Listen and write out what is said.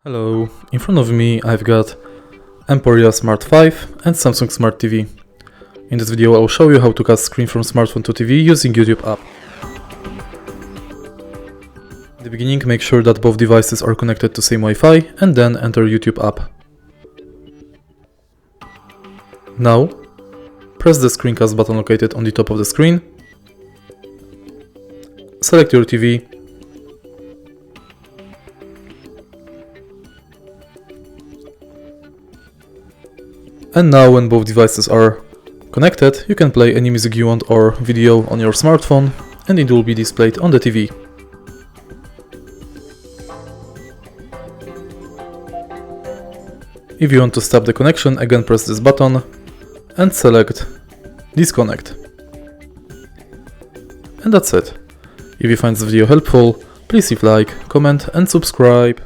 Hello, in front of me I've got EMPORIA Smart 5 and Samsung Smart TV. In this video I'll show you how to cast screen from smartphone to TV using YouTube app. In the beginning, make sure that both devices are connected to same Wi-Fi and then enter YouTube app. Now, press the screencast button located on the top of the screen. Select your TV. And now when both devices are connected, you can play any music you want or video on your smartphone and it will be displayed on the TV. If you want to stop the connection, again press this button and select disconnect. And that's it. If you find this video helpful, please leave a like, comment and subscribe.